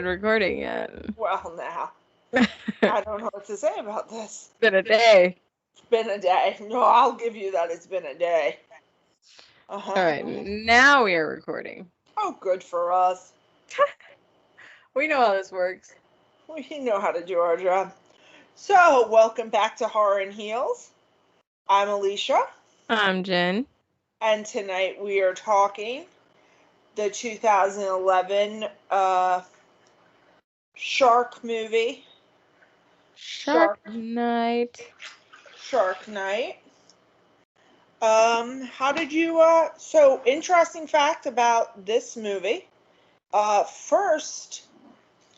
been recording yet. Well, now. I don't know what to say about this. It's been a day. It's been a day. No, I'll give you that. It's been a day. Uh-huh. All right, now we are recording. Oh, good for us. We know how this works. We know how to do our job. So, welcome back to Horror and Heels. I'm Alicia. I'm Jen. And tonight we are talking the 2011 shark movie. Shark Night. Shark Night. How did you, so interesting fact about this movie. First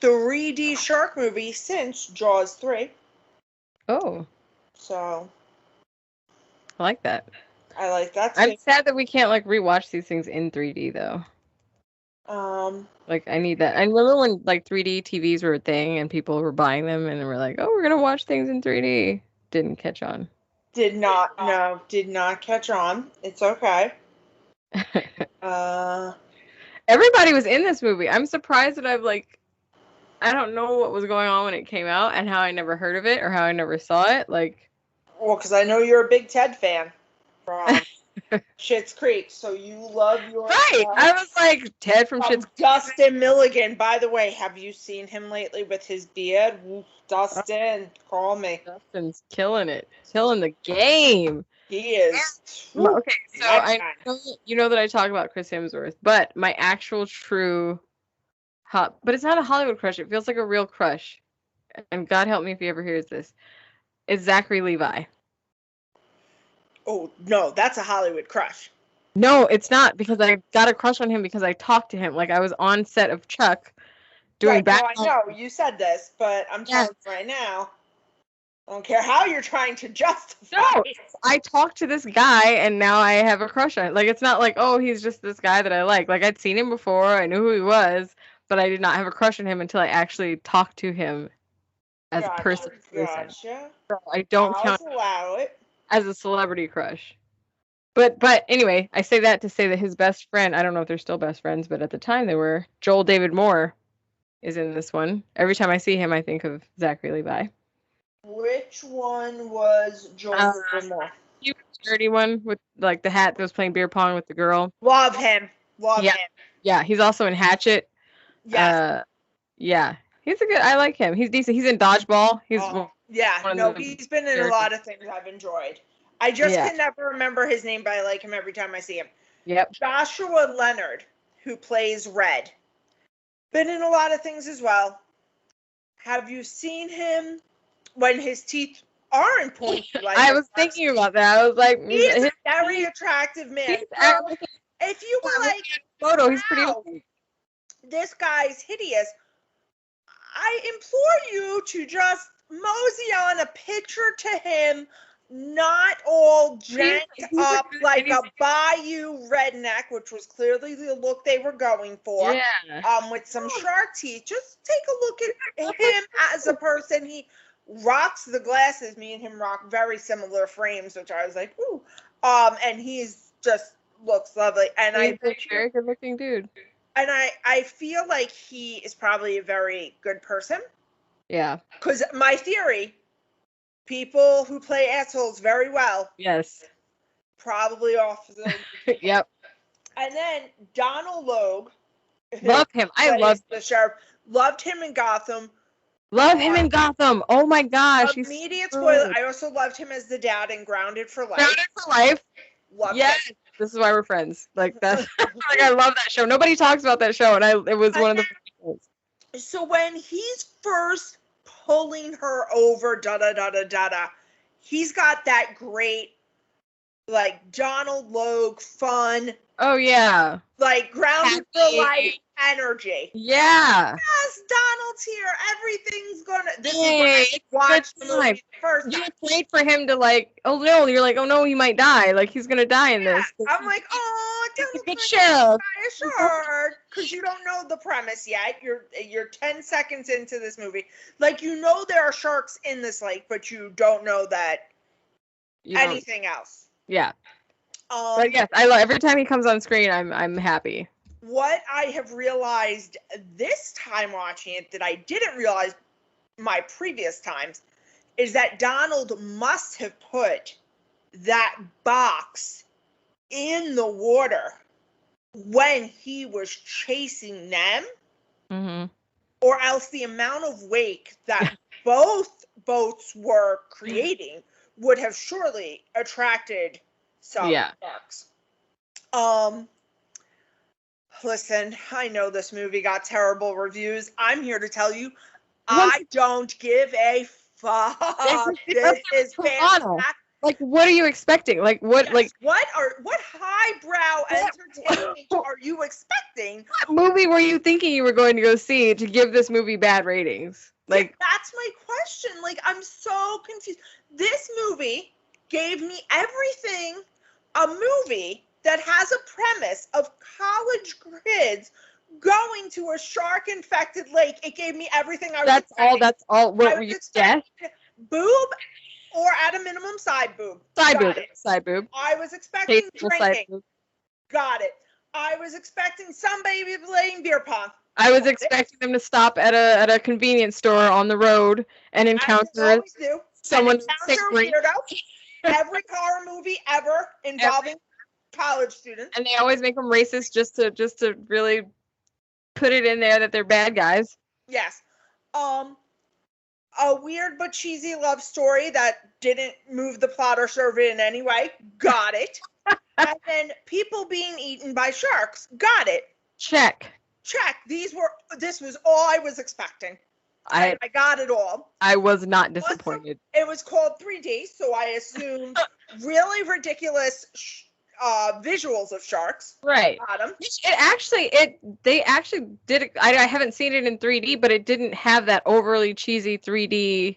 3D shark movie since Jaws 3. Oh. So. I like that. I like that too. I'm sad that we can't, like, rewatch these things in 3D, though. Like, I need that. I remember when, like, 3D TVs were a thing and people were buying them and we're like, oh, we're going to watch things in 3D. Didn't catch on. Did not catch on. It's okay. Everybody was in this movie. I'm surprised that I don't know what was going on when it came out and how I never heard of it or how I never saw it. Like, well, because I know you're a big Ted fan from Schitt's Creek, so you love your right. I was like, Ted from Schitt's Creek. Dustin Milligan. By the way, have you seen him lately with his beard? Dustin, call me. Dustin's killing it, killing the game. He is. Okay, so I know, you know that I talk about Chris Hemsworth, but my actual true but it's not a Hollywood crush. It feels like a real crush. And God help me if he ever hears this. It's Zachary Levi. Oh, no, that's a Hollywood crush. No, it's not, because I got a crush on him because I talked to him. Like, I was on set of Chuck doing I know, you said this, but I'm telling you right now, I don't care how you're trying to justify it. I talked to this guy, and now I have a crush on him. Like, it's not like, oh, he's just this guy that I like. Like, I'd seen him before, I knew who he was, but I did not have a crush on him until I actually talked to him as a person. Gotcha. So I don't count allow it as a celebrity crush. But anyway, I say that to say that his best friend, I don't know if they're still best friends, but at the time they were, Joel David Moore is in this one. Every time I see him, I think of Zachary Levi. Which one was Joel David Moore? He was the dirty one with, like, the hat that was playing beer pong with the girl. Love him. Love him. Yeah, he's also in Hatchet. Yes. Yeah. He's a good, I like him. He's decent. He's in Dodgeball. He's he's been in a lot of things I've enjoyed. I just can never remember his name, but I like him every time I see him. Yep. Joshua Leonard, who plays Red, been in a lot of things as well. Have you seen him when his teeth aren't pointy? Like I was thinking about that. I was like, he's a very attractive man. If you were like, photo, he's pretty. This guy's hideous. I implore you to just mosey on a picture to him, not all janked up like a bayou redneck, which was clearly the look they were going for. Yeah. With some shark teeth. Just take a look at him as a person. He rocks the glasses. Me and him rock very similar frames, which I was like, ooh. And he's just looks lovely. And he's a very good looking dude. And I feel like he is probably a very good person. Yeah. Because my theory, people who play assholes very well. Yes. Probably off the... Yep. And then Donald Logue. Love him. I love the sheriff. Loved him in Gotham. Love him in Gotham. Oh my gosh. Immediate spoiler. I also loved him as the dad in Grounded for Life. Grounded for Life. Loved him. This is why we're friends. Like, that's like, I love that show. Nobody talks about that show, and it was one of the first shows. So when he's first pulling her over, he's got that great, like, Donald Logue fun. Oh yeah. Like Grounded for Life energy. Yeah. Yes, Donald's here. Everything's gonna. This Yay, is when I watched the movie first. You wait for him to, like, oh no, you're like, oh no, he might die. Like, he's gonna die in this. I'm like, oh, it's a good show. Sure, because you don't know the premise yet. You're 10 seconds into this movie. Like, you know there are sharks in this lake, but you don't know that anything else. Yeah. But yes, I love every time he comes on screen. I'm happy. what I have realized this time watching it that I didn't realize my previous times is that Donald must have put that box in the water when he was chasing them, or else the amount of wake that both boats were creating would have surely attracted some sharks. Listen, I know this movie got terrible reviews. I'm here to tell you, I don't give a fuck. This is fantastic. Like, what are you expecting? Like, what? Yes. Like, what highbrow entertainment are you expecting? What movie were you thinking you were going to go see to give this movie bad ratings? Like, yeah, that's my question. Like, I'm so confused. This movie gave me everything a movie that has a premise of college kids going to a shark-infected lake. It gave me everything I was expecting. That's all. What were you expecting? Boob, or at a minimum, side boob. Side boob. I was expecting drinking. Got it. I was expecting some baby playing beer pong. I was expecting them to stop at a convenience store on the road and encounter someone. Every horror movie ever involving college students. And they always make them racist just to really put it in there that they're bad guys. Yes. A weird but cheesy love story that didn't move the plot or serve it in any way. Got it. And then people being eaten by sharks. Got it. Check. This was all I was expecting. I got it all. I was not disappointed. It was called 3D, so I assumed really ridiculous visuals of sharks. Right. They actually did it. I haven't seen it in 3D, but it didn't have that overly cheesy 3D.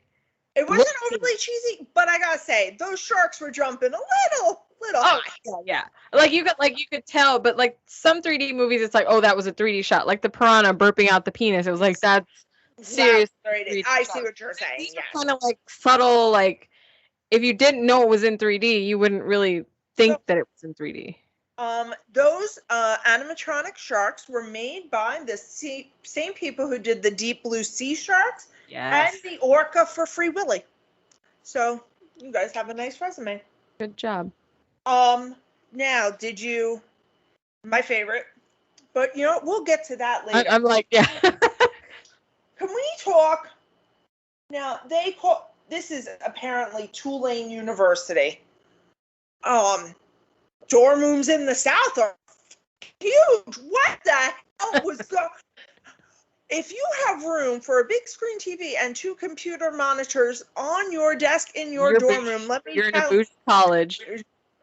It wasn't overly cheesy, but I gotta say, those sharks were jumping a little high. Yeah. Like you could tell, but like some 3D movies, it's like, oh, that was a 3D shot. Like the piranha burping out the penis. It was like, that's serious. I see what you're saying. These are kind of like subtle, like if you didn't know it was in 3D, you wouldn't really think that it was in 3D. Those animatronic sharks were made by the same people who did the Deep Blue Sea sharks and the orca for Free Willy. So you guys have a nice resume. Good job. Now, my favorite, but we'll get to that later. I'm like, yeah. Can we talk? Now, this is apparently Tulane University. Dorm rooms in the South are huge. What the hell was going? If you have room for a big screen TV and 2 computer monitors on your desk in your dorm room, let me tell you. You're in a bougie college.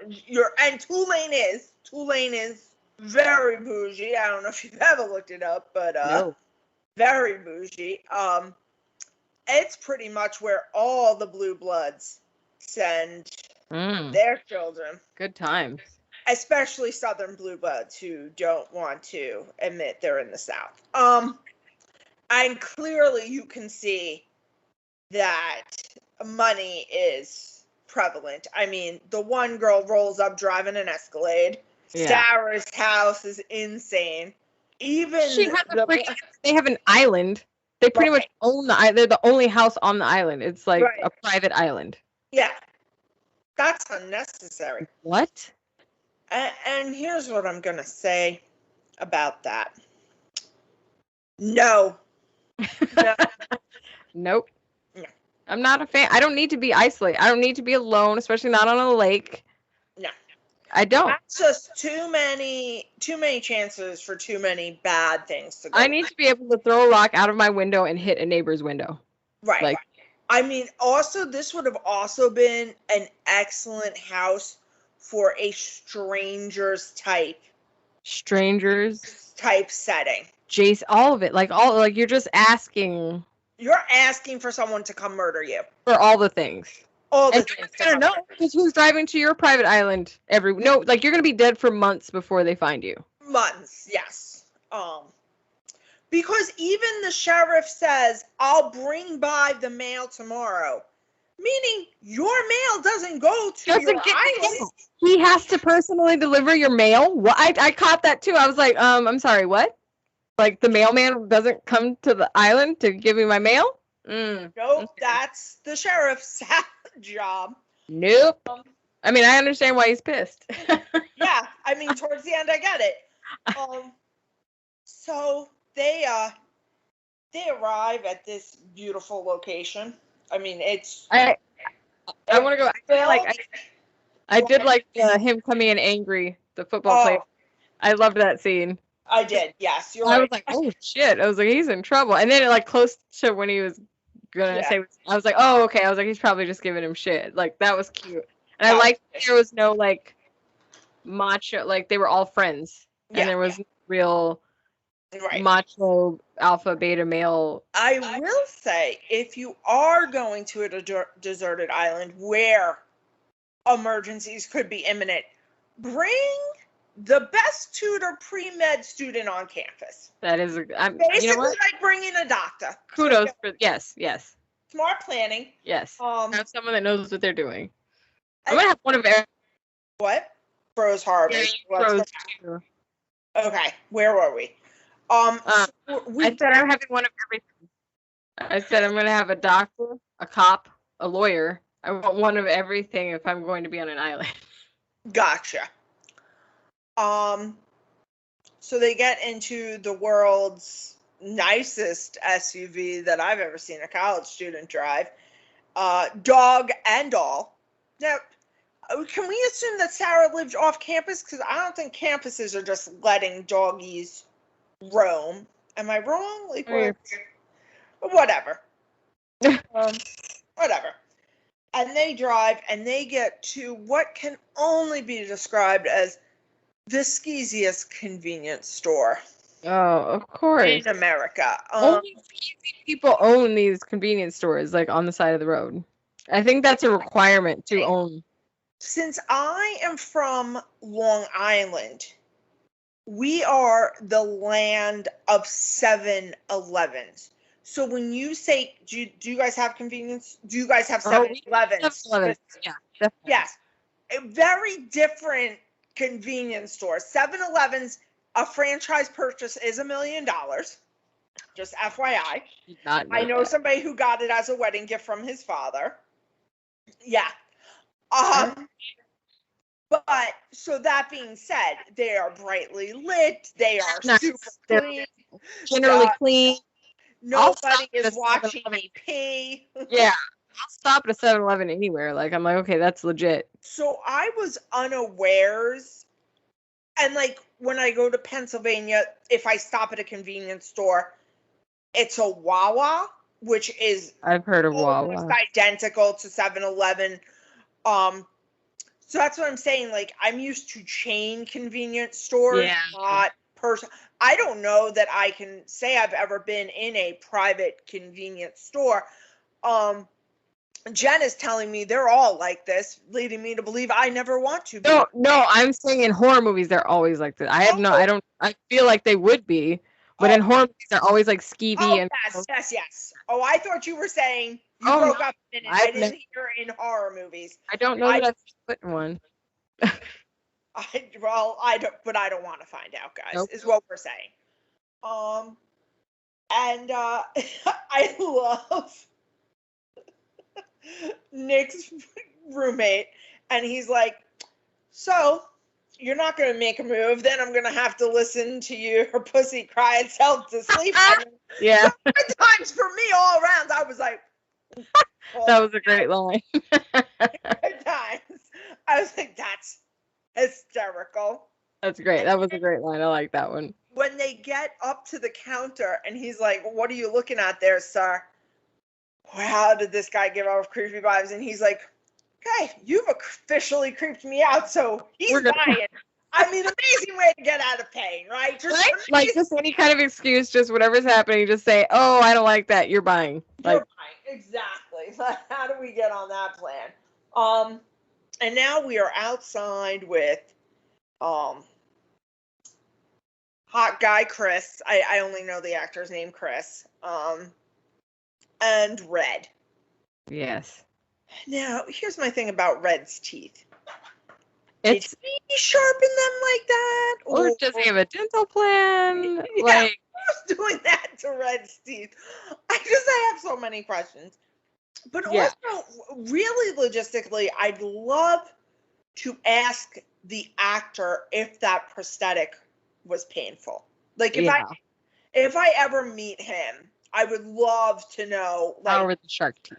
And Tulane is very bougie. I don't know if you've ever looked it up, but no. Very bougie. It's pretty much where all the blue bloods send their children. Good times. Especially Southern blue bloods who don't want to admit they're in the South. And clearly you can see that money is prevalent. I mean, the one girl rolls up driving an Escalade. Yeah. Sarah's house is insane. Even they have an island. They pretty much own the island. They're the only house on the island. It's like a private island. Yeah. That's unnecessary. What? And here's what I'm going to say about that. No. Nope. No. I'm not a fan. I don't need to be isolated. I don't need to be alone, especially not on a lake. No. I don't. That's just too many chances for too many bad things to go. I need to be able to throw a rock out of my window and hit a neighbor's window. Right. Like, I mean, also, this would have also been an excellent house for a strangers type setting. Jace, all of it. Like you're just asking. You're asking for someone to come murder you. For all the things. All the things. I don't know, because who's driving to your private island you're gonna be dead for months before they find you. Months, yes. Because even the sheriff says, I'll bring by the mail tomorrow. Meaning your mail doesn't go to Doesn't your get the island. mail. He has to personally deliver your mail? What? I caught that too. I was like, I'm sorry, what? Like the mailman doesn't come to the island to give me my mail? Nope, Okay. that's the sheriff's job. Nope. I mean, I understand why he's pissed. Yeah, I mean, towards the end, I get it. So they arrive at this beautiful location. I mean, it's. I want to go. I did like him coming in angry. The football player. I loved that scene. I did. Yes, you're I right. was like, oh shit! I was like, he's in trouble. And then like close to when he was gonna say, I was like, oh okay. I was like, he's probably just giving him shit. Like that was cute. And I liked there was no like macho. Like they were all friends, and there was no real macho alpha beta male. I will say, if you are going to a deserted island where emergencies could be imminent, bring the best tutor pre-med student on campus. That is, basically you know what? Like bringing a doctor. Kudos for yes. Smart planning. Yes. Have someone that knows what they're doing. I'm I gonna have one of every. What? Bros Harbor. Bros too. Okay, where were we? I said I'm having one of everything. I said I'm gonna have a doctor, a cop, a lawyer. I want one of everything if I'm going to be on an island. Gotcha. So they get into the world's nicest SUV that I've ever seen a college student drive. Dog and all. Now, can we assume that Sarah lived off campus? Because I don't think campuses are just letting doggies roam. Am I wrong? Like, whatever. Whatever. And they drive and they get to what can only be described as the skeeziest convenience store. Oh, of course. In America. Only skeezy people own these convenience stores, like on the side of the road. I think that's a requirement to own. Since I am from Long Island, we are the land of 7-Elevens. So when you say, do you guys have convenience? Do you guys have 7-Elevens? Yeah, definitely. Yes. A very different convenience stores. 7-Elevens, a franchise purchase is $1 million. Just FYI. I know somebody who got it as a wedding gift from his father. Yeah. But so that being said, they are brightly lit. They are super clean. Generally clean. Nobody is watching me pee. Yeah. I'll stop at a 7-Eleven anywhere. Like, I'm like, okay, that's legit. So I was unawares. And like when I go to Pennsylvania, if I stop at a convenience store, it's a Wawa, which is I've heard of Wawa. Almost identical to 7-Eleven. So that's what I'm saying. Like, I'm used to chain convenience stores, not personal. I don't know that I can say I've ever been in a private convenience store. Jen is telling me they're all like this, leading me to believe I never want to be. No, I'm saying in horror movies they're always like this. I feel like they would be, but in horror movies they're always like skeevy and yes. Oh, I thought you were saying you broke up a minute. I didn't hear in horror movies. I don't know that I've put in one. I don't want to find out, guys. Is what we're saying. And I love Nick's roommate, and he's like, so you're not going to make a move, then I'm going to have to listen to your pussy cry itself to sleep. Yeah. Good times for me all around. I was like, that was a great line. Good times. I was like, that's hysterical. That's great. That was a great line. I like that one. When they get up to the counter and he's like, what are you looking at there, sir? How did this guy give off creepy vibes? And he's like, okay, you've officially creeped me out, so he's buying. I mean, amazing way to get out of pain, right? Like just any kind of excuse, just whatever's happening, just say, oh, I don't like that, you're buying. You're buying, exactly. How do we get on that plan? And now we are outside with hot guy Chris. I only know the actor's name, Chris. And Red. Yes. Now, here's my thing about Red's teeth. It's Did he sharpen them like that? or does he have a dental plan? Yeah, Like, who's doing that to Red's teeth? I have so many questions. But yeah. also, really logistically, I'd love to ask the actor if that prosthetic was painful. Like, if I ever meet him, I would love to know, like, How are the shark teeth?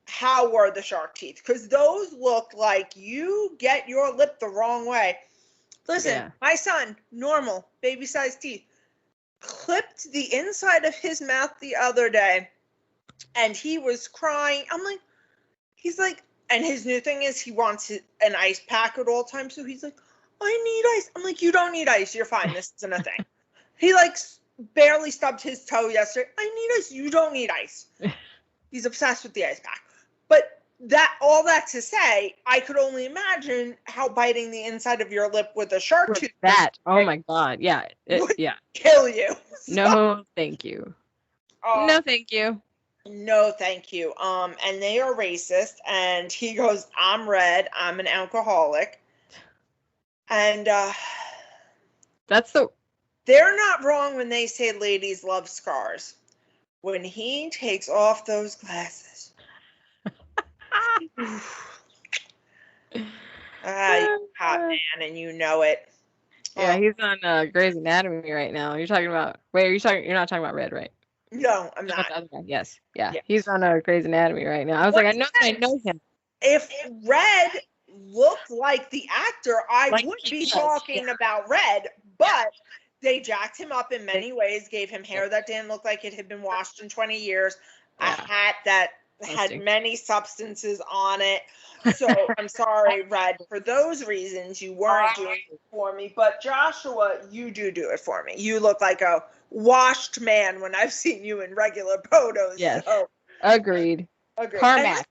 How were the shark teeth? Because those look like you get your lip the wrong way. Listen, my son, normal, baby-sized teeth, clipped the inside of his mouth the other day, and he was crying. I'm like, he's like, and his new thing is he wants an ice pack at all times, so he's like, I need ice. I'm like, you don't need ice. You're fine. This isn't a thing. He, like, barely stubbed his toe yesterday. I need ice. You don't need ice. He's obsessed with the ice pack. But all that to say, I could only imagine how biting the inside of your lip with a shark tooth. Oh my God. Yeah. Yeah. Kill you. No, thank you. No, thank you. No, thank you. And they are racist. And he goes, I'm Red. I'm an alcoholic. And they're not wrong when they say ladies love scars. When he takes off those glasses. You hot man, and you know it. Yeah, he's on Grey's Anatomy right now. You're not talking about Red, right? No, I'm not. Yes. Yeah. He's on Grey's Anatomy right now. I was like, I know him. If Red looked like the actor, I would be talking about Red, but they jacked him up in many ways, gave him hair that didn't look like it had been washed in 20 years, a hat that had many substances on it. So I'm sorry, Red, for those reasons you weren't doing it for me. But Joshua, you do it for me. You look like a washed man when I've seen you in regular photos. Yes. So. Agreed. Carmack.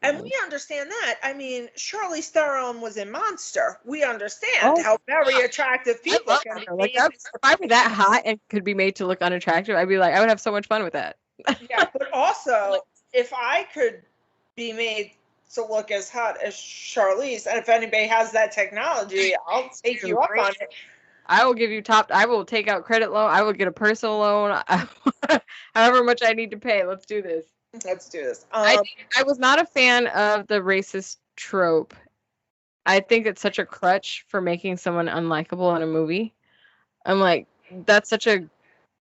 And we understand that. I mean, Charlize Theron was in Monster. We understand how very attractive people can be. Like, if I were that hot and could be made to look unattractive, I'd be like, I would have so much fun with that. Yeah, but also, if I could be made to look as hot as Charlize, and if anybody has that technology, I'll take you up on it. I will give you I will take out credit loan. I will get a personal loan. However much I need to pay. Let's do this. Let's do this. I was not a fan of the racist trope. I think it's such a crutch for making someone unlikable in a movie. I'm like, that's such a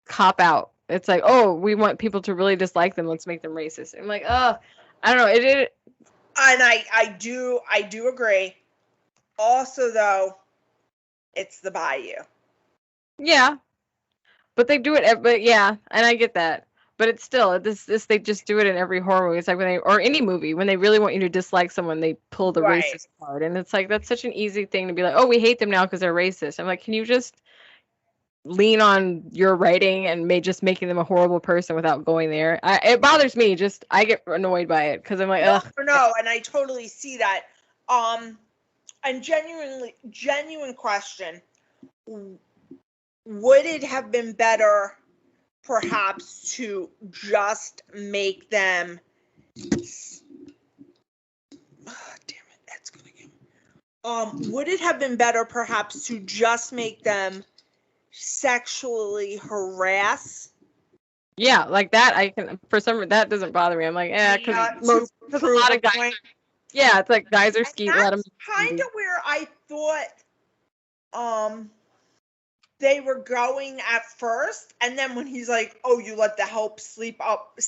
cop out. It's like, oh, we want people to really dislike them. Let's make them racist. I'm like, oh, I don't know. And I do agree. Also, though, it's the Bayou. Yeah, but they do it. But yeah, and I get that. But it's still this they just do it in every horror movie. It's like or any movie when they really want you to dislike someone, they pull the racist card, and it's like that's such an easy thing to be like, oh, we hate them now because they're racist. I'm like, can you just lean on your writing and making them a horrible person without going there? It bothers me. I get annoyed by it because I'm like, ugh. No, and I totally see that. And genuine question: would it have been better? Perhaps to just make them. Oh, damn it! That's gonna get. Would it have been better, perhaps, to just make them sexually harass? Yeah, like that. That doesn't bother me. I'm like, because a lot of guys. Yeah, it's like guys are skeet. That's kind of where I thought. They were going at first, and then when he's like, oh, you let the help sit up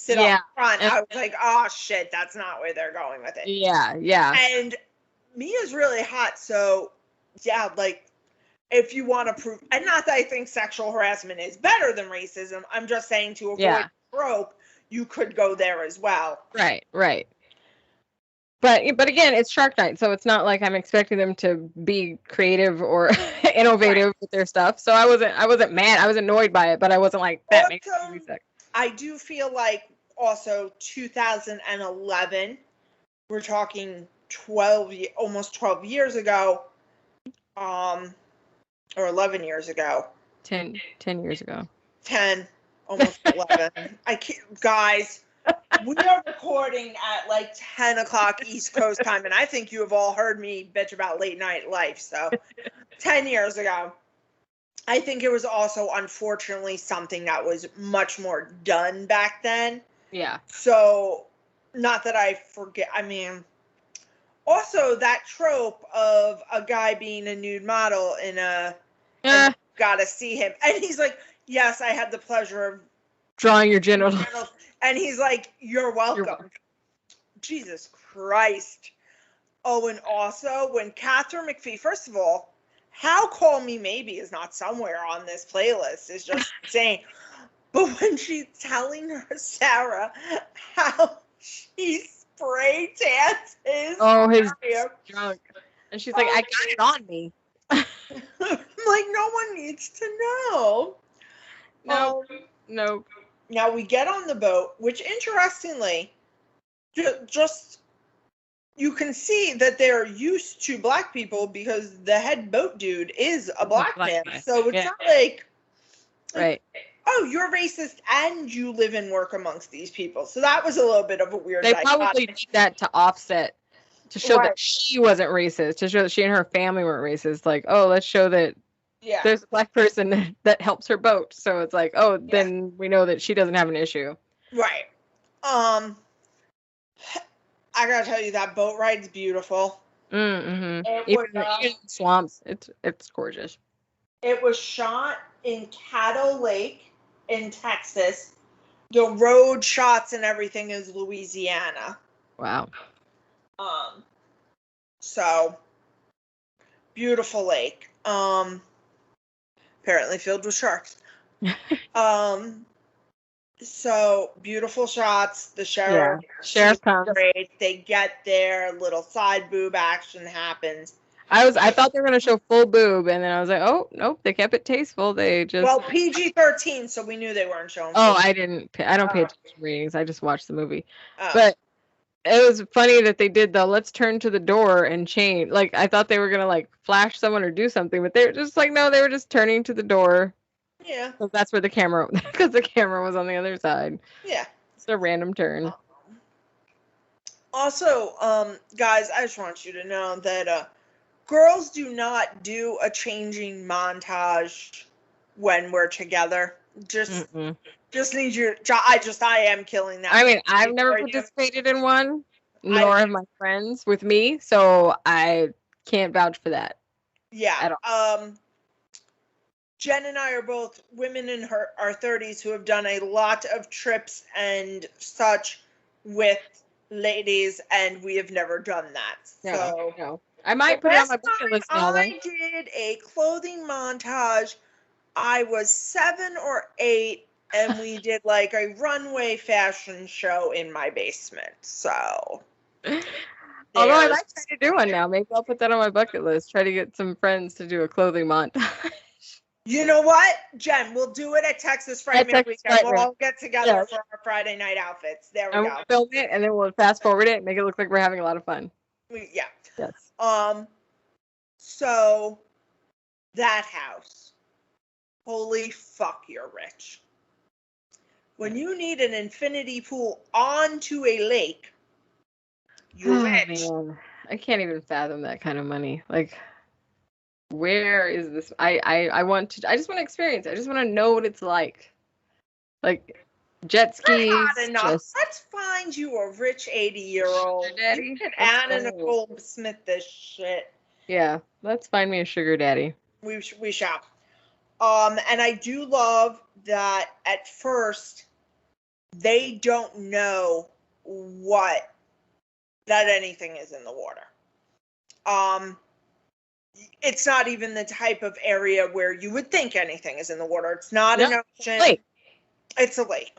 front, I was like, oh shit, that's not where they're going with it. Yeah. And Mia's really hot, so yeah, like, if you want to prove, and not that I think sexual harassment is better than racism, I'm just saying to avoid trope, you could go there as well. Right. But again, it's Shark Night, so it's not like I'm expecting them to be creative or innovative with their stuff. So I wasn't mad. I was annoyed by it, but I wasn't like that makes me sick. I do feel like also 2011. We're talking almost 12 years ago, or 11 years ago. 10 years ago. 10, almost 11. Guys. We are recording at like 10 o'clock East Coast time, and I think you have all heard me bitch about late night life. So 10 years ago. I think it was also, unfortunately, something that was much more done back then. Yeah. So, not that I forget. I mean, also that trope of a guy being a nude model in a, and gotta see him. And he's like, yes, I had the pleasure of drawing your genitals. And he's like, you're welcome. Jesus Christ. Oh, and also when Catherine McPhee, first of all, how Call Me Maybe is not somewhere on this playlist is just insane. But when she's telling her, Sarah, how she spray tans his drunk. And she's like, I got it on me. Like, no one needs to know. No. Nope. Now we get on the boat, which interestingly, just you can see that they're used to black people because the head boat dude is a black man. So it's not like, right. Oh, you're racist and you live and work amongst these people. So that was a little bit of a weird They probably did that to offset, to show that she wasn't racist, to show that she and her family weren't racist. Like, oh, let's show that there's a black person that helps her boat. So it's like, oh, then we know that she doesn't have an issue. Right. I gotta tell you, that boat ride's beautiful. Mm-hmm. Even in swamps, it's gorgeous. It was shot in Caddo Lake in Texas. The road shots and everything is Louisiana. Wow. So beautiful lake. Apparently filled with sharks. So beautiful shots. The sheriff comes. Great. They get there. Little side boob action happens. I thought they were gonna show full boob, and then I was like, oh nope, they kept it tasteful. They just PG-13, so we knew they weren't showing. Oh, I don't pay attention to ratings. I just watched the movie, but it was funny that they did the let's turn to the door and change. Like I thought they were gonna like flash someone or do something, but they were just like no, they were just turning to the door. Yeah. So that's where the camera, because the camera was on the other side. Yeah. It's a random turn. Also, guys, I just want you to know that girls do not do a changing montage when we're together. Just need you. I am killing that. I mean, I've never participated in one, nor have my friends with me, so I can't vouch for that. Yeah. At all. Jen and I are both women in our 30s who have done a lot of trips and such with ladies, and we have never done that. No. I might put it on my bucket list now. I did a clothing montage. I was 7 or 8, and we did like a runway fashion show in my basement. So, although I might try to do one now. Maybe I'll put that on my bucket list. Try to get some friends to do a clothing montage. You know what, Jen? We'll do it at Texas Fragment Weekend. We'll all get together for our Friday night outfits. There we go. We'll film it, and then we'll fast forward it and make it look like we're having a lot of fun. Yeah. Yes. So that house. Holy fuck, you're rich. When you need an infinity pool onto a lake, you're rich. Man. I can't even fathom that kind of money. Like, where is this? I just want to experience it. I just want to know what it's like. Like jet skis. Let's find you a rich 80-year-old. You can Anna Nicole Smith this shit. Yeah, let's find me a sugar daddy. We shall. And I do love that at first they don't know that anything is in the water. It's not even the type of area where you would think anything is in the water. It's not an ocean. Lake. It's a lake.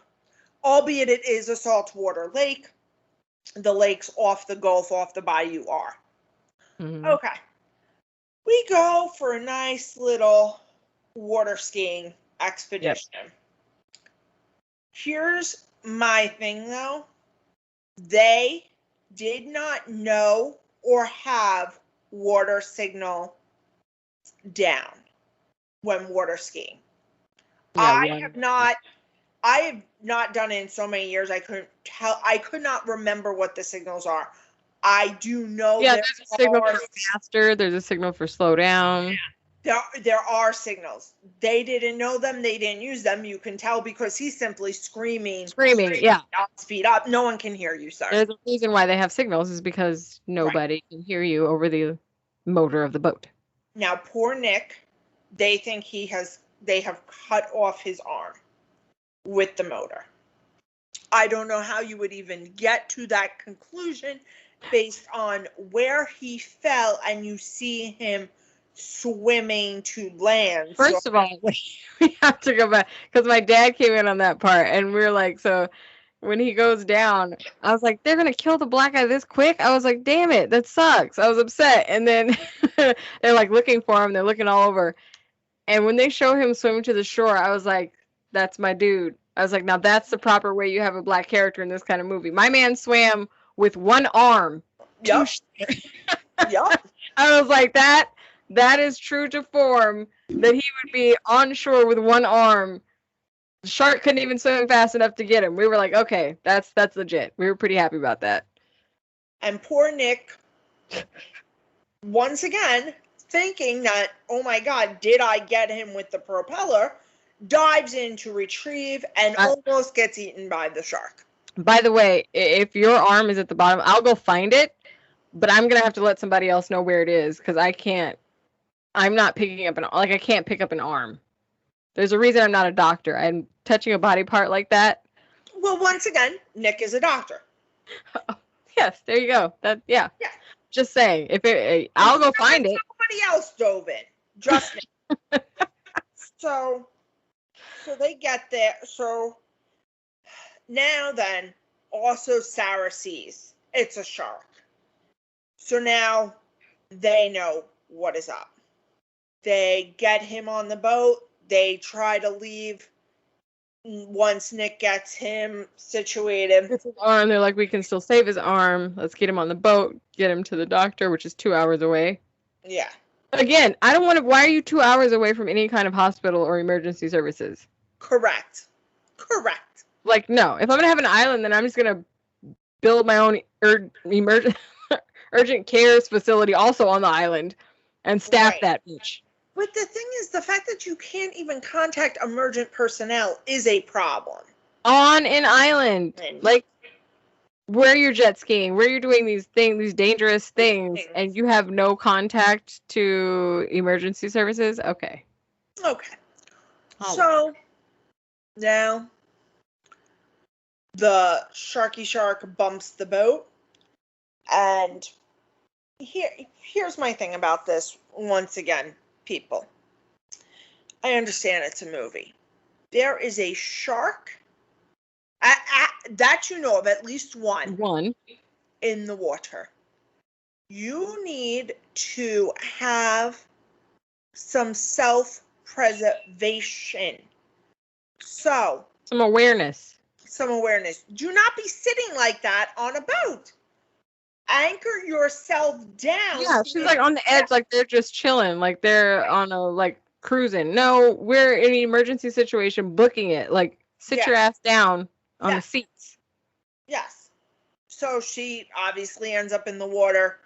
Albeit it is a saltwater lake. The lakes off the Gulf, off the bayou are. Mm-hmm. Okay. We go for a nice little water skiing expedition. Yep. Here's my thing, though. They did not know or have water signal down when water skiing. I have not I have not done it in so many years. I could not remember what the signals are. I do know there's a signal for faster. There's a signal for slow down. There are signals. They didn't know them. They didn't use them. You can tell because he's simply screaming. Yeah. Speed up. No one can hear you, sir. There's a reason why they have signals is because nobody can hear you over the motor of the boat. Now, poor Nick, they think they have cut off his arm with the motor. I don't know how you would even get to that conclusion based on where he fell and you see him swimming to land. First of all, we have to go back because my dad came in on that part and we were like, so when he goes down, I was like, they're going to kill the black guy this quick? I was like, damn it, that sucks. I was upset. And then they're like looking for him. They're looking all over. And when they show him swimming to the shore, I was like, that's my dude. I was like, now that's the proper way you have a black character in this kind of movie. My man swam with one arm. Yep. Yep. I was like, that is true to form, that he would be on shore with one arm. The shark couldn't even swim fast enough to get him. We were like, okay, that's legit. We were pretty happy about that. And poor Nick, once again, thinking that, oh my God, did I get him with the propeller, dives in to retrieve and almost gets eaten by the shark. By the way, if your arm is at the bottom, I'll go find it, but I'm going to have to let somebody else know where it is because I'm not picking up I can't pick up an arm. There's a reason I'm not a doctor. I'm touching a body part like that. Well, once again, Nick is a doctor. Yes, there you go. Yeah. Just saying. I'll go find it. Somebody else dove in. Just me. So they get there. So now then, also Sarah sees it's a shark. So now they know what is up. They get him on the boat. They try to leave once Nick gets him situated. His arm, they're like, we can still save his arm. Let's get him on the boat, get him to the doctor, which is 2 hours away. Yeah. Again, I don't want to. Why are you 2 hours away from any kind of hospital or emergency services? Correct. Like, no. If I'm going to have an island, then I'm just going to build my own urgent cares facility also on the island and staff that bitch. But the thing is, the fact that you can't even contact emergent personnel is a problem. On an island. Like, where you're jet skiing, where you're doing these dangerous things, and you have no contact to emergency services? Okay. So, now, the sharky shark bumps the boat, and here's my thing about this, once again, people. I understand it's a movie. There is a shark that you know of, at least one in the water. You need to have some self-preservation. So, some awareness. Do not be sitting like that on a boat. Anchor yourself down. Yeah, she's like on the edge, like they're just chilling, like they're on a cruising. No, we're in an emergency situation, booking it. Like, sit your ass down on the seats. Yes. So she obviously ends up in the water,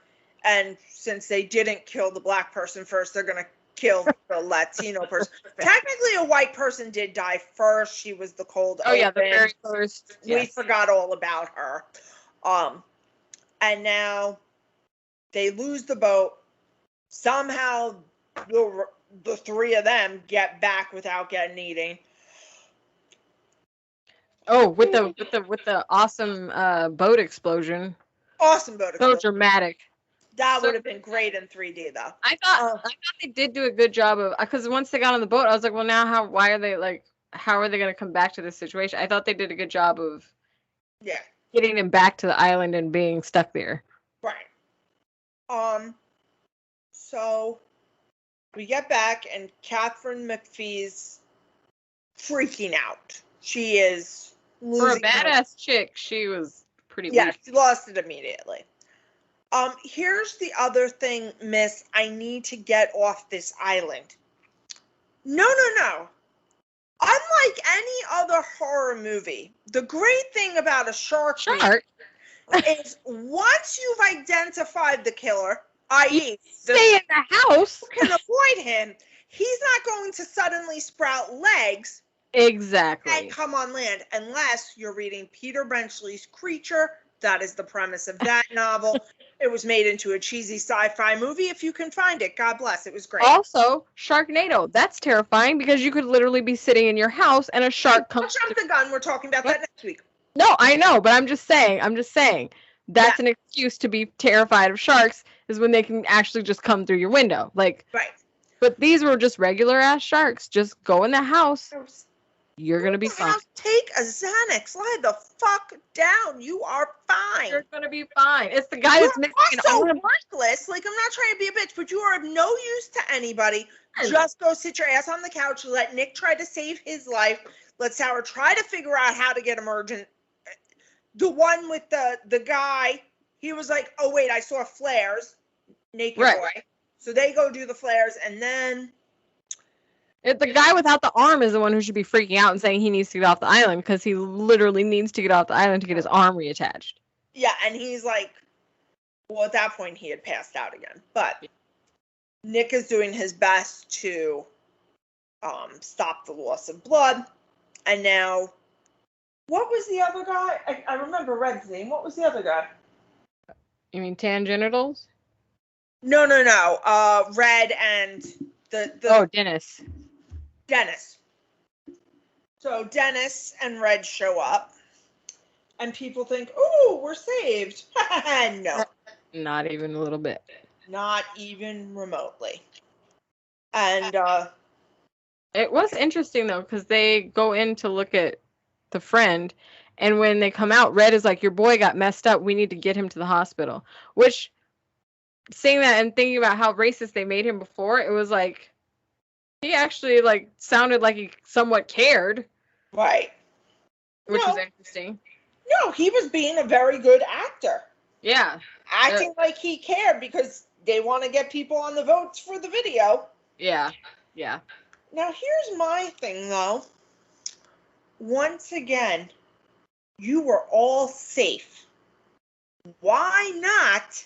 and since they didn't kill the black person first, they're gonna kill the Latino person. Technically, a white person did die first. She was the cold open. Yeah, the very first. Yes. We forgot all about her. And now they lose the boat. Somehow the three of them get back without getting eaten. Oh, with the awesome boat explosion. Awesome boat explosion. So dramatic. That would have been great in 3D though. I thought they did do a good job of, because once they got on the boat, I was like, well, now how are they going to come back to this situation? I thought they did a good job of getting him back to the island and being stuck there. Right. So we get back and Catherine McPhee's freaking out. She is losing. For a badass chick, she was pretty weak. Yeah, she lost it immediately. Here's the other thing, miss. I need to get off this island. No. Unlike any other horror movie, the great thing about a shark movie is once you've identified the killer, i.e., stay in the house, can avoid him, he's not going to suddenly sprout legs exactly and come on land unless you're reading Peter Benchley's Creature. That is the premise of that novel. It was made into a cheesy sci-fi movie. If you can find it, God bless. It was great. Also, Sharknado. That's terrifying because you could literally be sitting in your house and a shark comes. Jump the gun. We're talking about that next week. No, I know, but I'm just saying. That's an excuse to be terrified of sharks is when they can actually just come through your window. Like, right. But these were just regular ass sharks. Just go in the house. You're going to be fine. Take a Xanax. Lie the fuck down. You are fine. You're going to be fine. It's the guy that's missing an arm. Worthless. Like, I'm not trying to be a bitch, but you are of no use to anybody. Just go sit your ass on the couch. Let Nick try to save his life. Let Sarah try to figure out how to get emergent. The one with the guy, he was like, oh, wait, I saw flares. Naked boy. So they go do the flares, and then... The guy without the arm is the one who should be freaking out and saying he needs to get off the island because he literally needs to get off the island to get his arm reattached. Yeah, and he's like, well, at that point he had passed out again. But Nick is doing his best to stop the loss of blood. And now, what was the other guy? I remember Red's name. What was the other guy? You mean Tangenitals? No. Red and the Dennis. Dennis. So Dennis and Red show up, and people think, "Ooh, we're saved." No, not even a little bit. Not even remotely. And it was interesting though, because they go in to look at the friend, and when they come out, Red is like, "Your boy got messed up. We need to get him to the hospital." Which, saying that and thinking about how racist they made him before, it was like. He actually, sounded like he somewhat cared. Right. Which was interesting. No, he was being a very good actor. Yeah. Acting like he cared because they want to get people on the votes for the video. Yeah. Now, here's my thing, though. Once again, you were all safe. Why not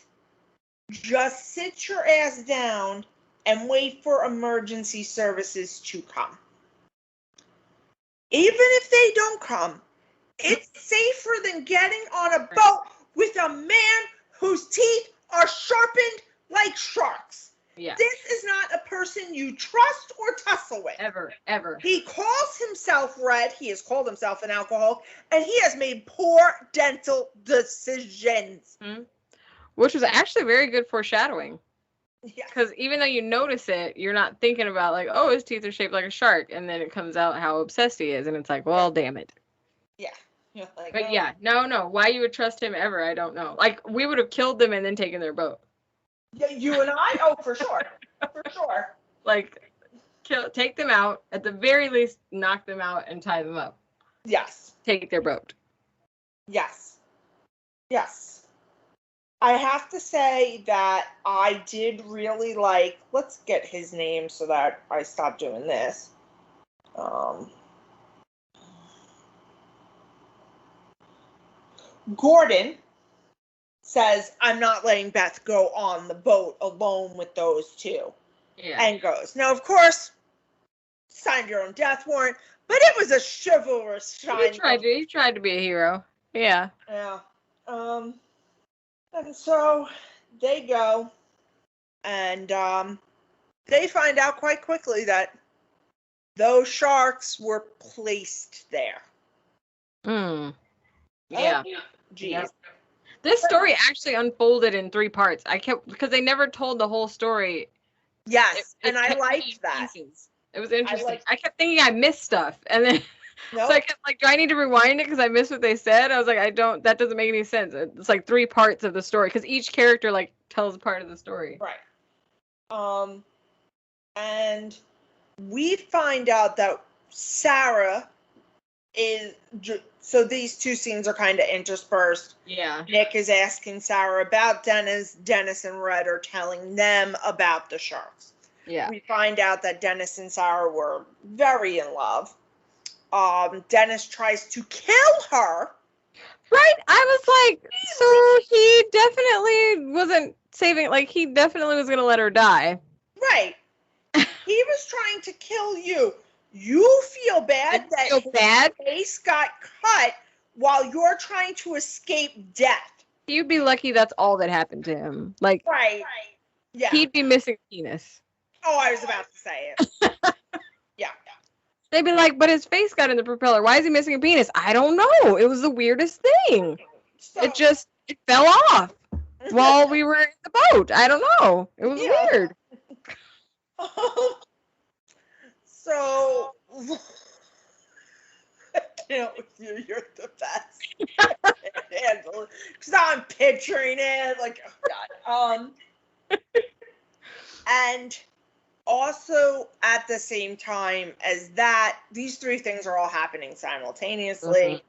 just sit your ass down and wait for emergency services to come? Even if they don't come, it's safer than getting on a boat with a man whose teeth are sharpened like sharks. Yeah. This is not a person you trust or tussle with. Ever. He calls himself Red. He has called himself an alcoholic, and he has made poor dental decisions. Mm-hmm. Which was actually very good foreshadowing. Yeah. Because even though you notice it, you're not thinking about oh, his teeth are shaped like a shark, and then it comes out how obsessed he is, and it's like, well, damn it. Yeah. Like, but yeah, no. Why you would trust him ever, I don't know. We would have killed them and then taken their boat. Yeah, you and I? Oh, for sure. For sure. Take them out, at the very least, knock them out and tie them up. Yes. Take their boat. Yes. I have to say that I did really let's get his name so that I stop doing this. Gordon says, I'm not letting Beth go on the boat alone with those two. Yeah. And goes. Now, of course, signed your own death warrant, but it was a chivalrous sign. He tried to be a hero. Yeah. Yeah. And so they go, and they find out quite quickly that those sharks were placed there. Yeah. Geez. Yep. This story actually unfolded in 3 parts. Because they never told the whole story. Yes, and I liked that. Pieces. It was interesting. I kept thinking I missed stuff, and then so I kept do I need to rewind it because I missed what they said? I was like, that doesn't make any sense. It's 3 parts of the story because each character tells part of the story. Right. And we find out that Sarah is. So these 2 scenes are kind of interspersed. Yeah. Nick is asking Sarah about Dennis. Dennis and Red are telling them about the sharks. Yeah. We find out that Dennis and Sarah were very in love. Dennis tries to kill her. Right? I was like, so he definitely wasn't saving, like, he definitely was going to let her die. Right. He was trying to kill you. You feel bad that feel bad? his face got cut while you're trying to escape death. You'd be lucky that's all that happened to him. Like, Right. Yeah. he'd be missing a penis. Oh, I was about to say it. Yeah. They'd be like, but his face got in the propeller. Why is he missing a penis? I don't know. It was the weirdest thing. So, It fell off while we were in the boat. I don't know. It was weird. So, I can't with you. You're the best. Because I'm picturing it. Like, oh God. And also at the same time as that, these three things are all happening simultaneously.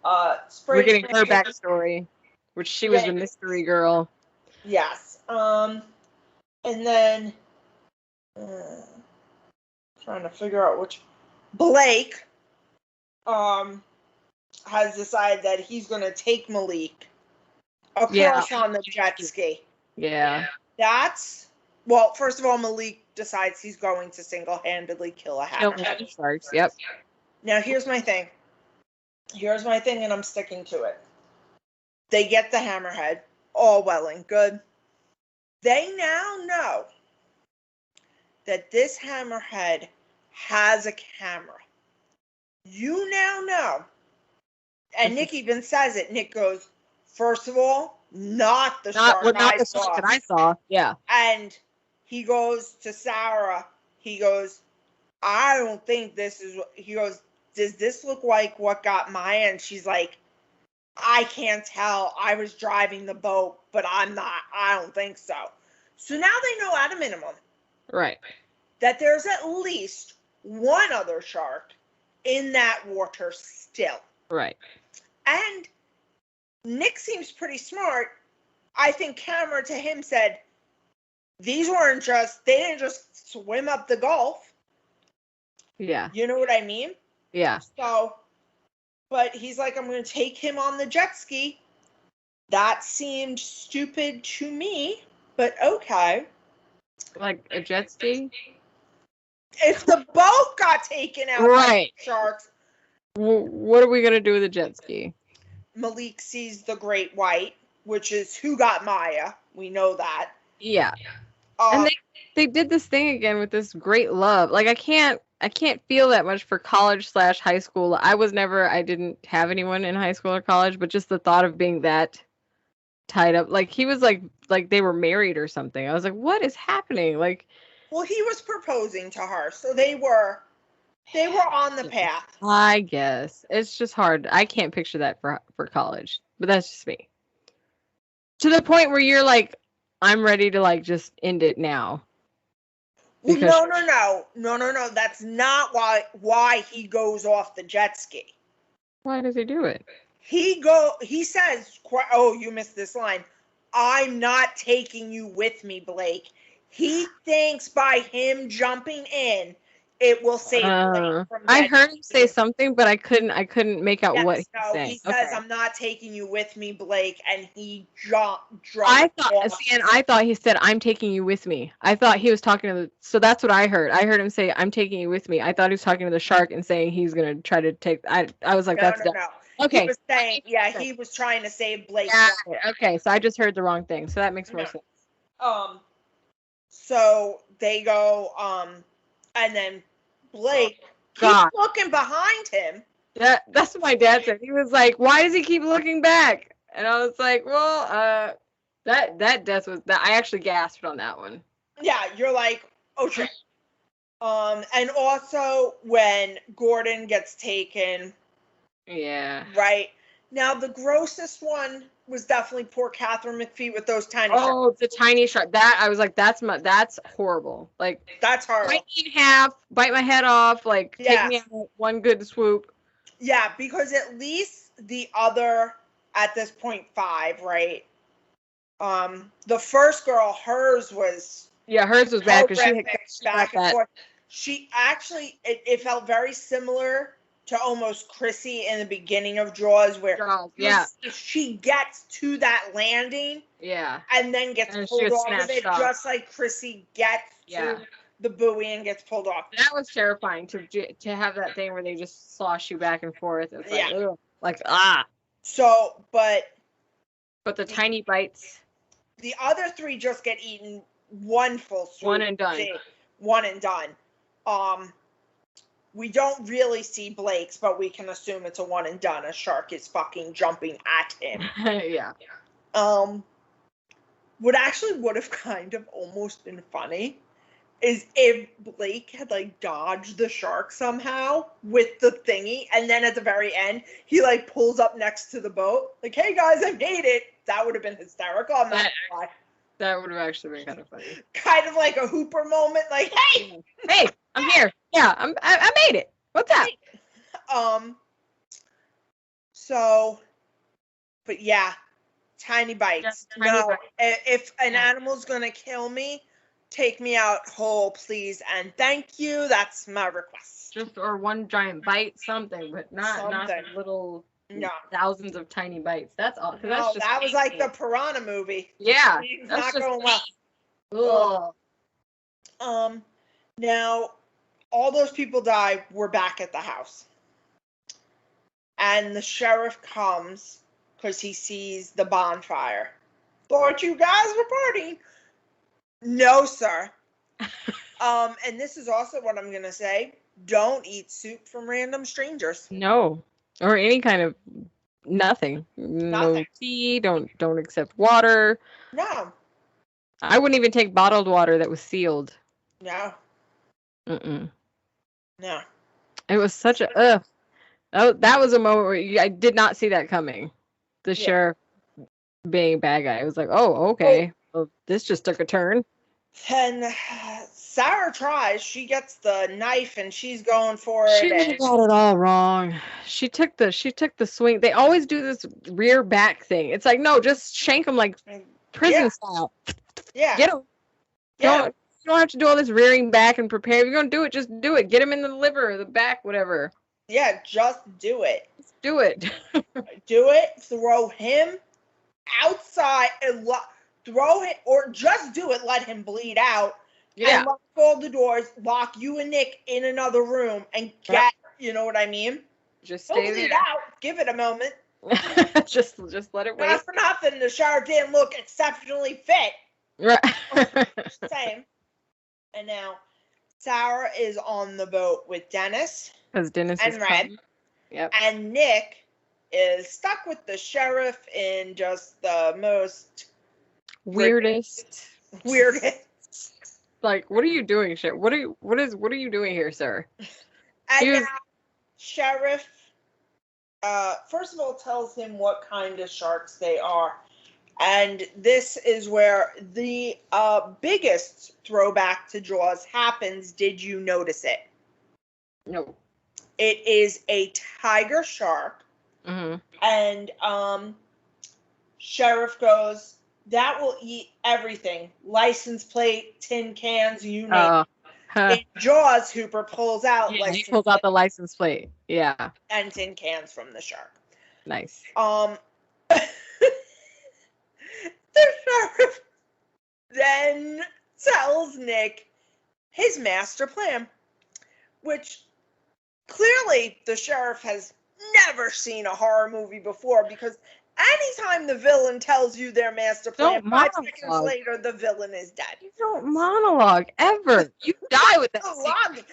We're getting her backstory, which she was the mystery girl. Yes. And then trying to figure out which Blake has decided that he's going to take Malik across on the jet ski. Yeah. That's, well, first of all, Malik decides he's going to single-handedly kill a hammerhead. Sharks, yep. Now, here's my thing. And I'm sticking to it. They get the hammerhead, all well and good. They now know that this hammerhead has a camera. You now know. And Nick even says it. Nick goes, first of all, not the shark that I saw. Yeah. And he goes to Sarah. He goes, I don't think this is what, he goes, does this look like what got Maya? And she's like, I can't tell. I was driving the boat, but I don't think so. So now they know at a minimum. Right. That there's at least one other shark in that water still. Right. And Nick seems pretty smart. I think camera to him said, they didn't just swim up the Gulf. Yeah. You know what I mean? Yeah. So, but he's like, I'm going to take him on the jet ski. That seemed stupid to me, but okay. Like a jet ski? If the boat got taken out by sharks. What are we going to do with a jet ski? Malik sees the great white, which is who got Maya. We know that. Yeah. And they did this thing again with this great love. Like I can't feel that much for college/high school. I didn't have anyone in high school or college, but just the thought of being that tied up. Like he was like they were married or something. I was like, what is happening? Like, well, he was proposing to her, so they were on the path. I guess it's just hard. I can't picture that for college, but that's just me. To the point where you're like, I'm ready to like just end it now. Well, no. That's not why he goes off the jet ski. Why does he do it? He says, oh, you missed this line. I'm not taking you with me, Blake. He thinks by him jumping in, it will save Blake from I heard him say something, but I couldn't make out what he was saying. He says, I'm not taking you with me, Blake, and he dropped I thought he said, I'm taking you with me. I thought he was talking to so that's what I heard. I heard him say, I'm taking you with me. I thought he was talking to the shark and saying he's going to try to take, I was like, that's no. Okay. He was saying, he was trying to save Blake. Yeah, okay, so I just heard the wrong thing, so that makes more sense. So they go, and then Blake keeps looking behind him. That's what my dad said. He was like, why does he keep looking back? And I was like, well, that death was, that I actually gasped on that one. Yeah, you're like, oh shit. And also when Gordon gets taken. Yeah. Right. Now the grossest one was definitely poor Catherine McPhee with those tiny sharks. Oh, the tiny shark. That I was like, that's horrible. Like that's horrible. Bite me in half, bite my head off, like take me out one good swoop. Yeah, because at least the other at this point 5, right? The first girl, hers was bad because she had back and forth. She actually it felt very similar to almost Chrissy in the beginning of Jaws, where she gets to that landing, and then gets pulled off of it, just like Chrissy gets to the buoy and gets pulled off. That was terrifying to have that thing where they just slosh you back and forth. It's like, ugh, like So, but the tiny bites. The other three just get eaten one full swoop. One and done. One and done. We don't really see Blake's, but we can assume it's a one and done. A shark is fucking jumping at him. Yeah. What actually would have kind of almost been funny is if Blake had like dodged the shark somehow with the thingy, and then at the very end he like pulls up next to the boat, like, "Hey guys, I made it." That would have been hysterical. I'm not gonna lie. That would have actually been kind of funny. Kind of like a Hooper moment, like, "Hey, I'm here. Yeah, I made it. What's up?" So, but yeah, tiny bites. If an animal's gonna kill me, take me out whole, please, and thank you. That's my request. Just or one giant bite, something, but not little thousands of tiny bites. That's all. No, that was like the Piranha movie. Yeah, that's not going well. Now all those people die. We're back at the house, and the sheriff comes because he sees the bonfire. Thought you guys were partying. No, sir. And this is also what I'm gonna say. Don't eat soup from random strangers. No. Or any kind of nothing. No tea. Don't accept water. No. I wouldn't even take bottled water that was sealed. No. No. It was such a that was a moment where I did not see that coming. The sheriff being a bad guy. I was like, oh, okay. Well, this just took a turn. And Sarah tries. She gets the knife and she's going for it. She got it all wrong. She took the swing. They always do this rear back thing. It's like, no, just shank them like prison style. Yeah. Get them. You don't have to do all this rearing back and prepare. If you're gonna do it, just do it. Get him in the liver or the back, whatever. Yeah, just do it. Just do it. Do it. Throw him outside and throw him, or just do it. Let him bleed out. Yeah. And lock all the doors. Lock you and Nick in another room and get. You know what I mean? Just stay bleed out. Give it a moment. just let it wait. Not for nothing. The sheriff didn't look exceptionally fit. Right. Same. And now Sarah is on the boat with Dennis. Because Dennis and is Red. coming. Yep. And Nick is stuck with the sheriff in just the most weirdest. Like, what are you doing, sheriff? What are you doing here, sir? And now, sheriff, first of all, tells him what kind of sharks they are. And this is where the biggest throwback to Jaws happens. Did you notice it? No. It is a tiger shark. Mm-hmm. And sheriff goes, that will eat everything. License plate, tin cans, you name it. In Jaws, Hooper pulls out he pulls out the license plate. Yeah. And tin cans from the shark. Nice. The sheriff then tells Nick his master plan, which clearly the sheriff has never seen a horror movie before, because anytime the villain tells you their master plan, 5 seconds later the villain is dead. You don't monologue ever. You die with that.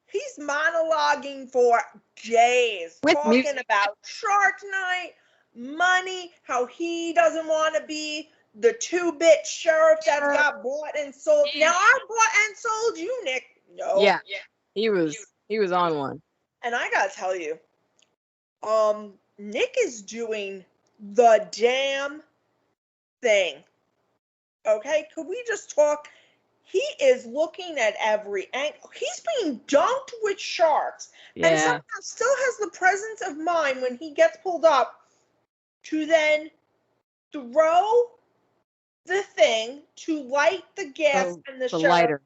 He's monologuing for days, talking about Shark Night, money, how he doesn't want to be the 2-bit sheriff that got bought and sold. Now I bought and sold you, Nick. No. Yeah. He was on one. And I gotta tell you, Nick is doing the damn thing. Okay? Could we just talk? He is looking at every angle. He's being dunked with sharks. Yeah. And somehow still has the presence of mind when he gets pulled up to then throw the thing to light the gas and the lighter.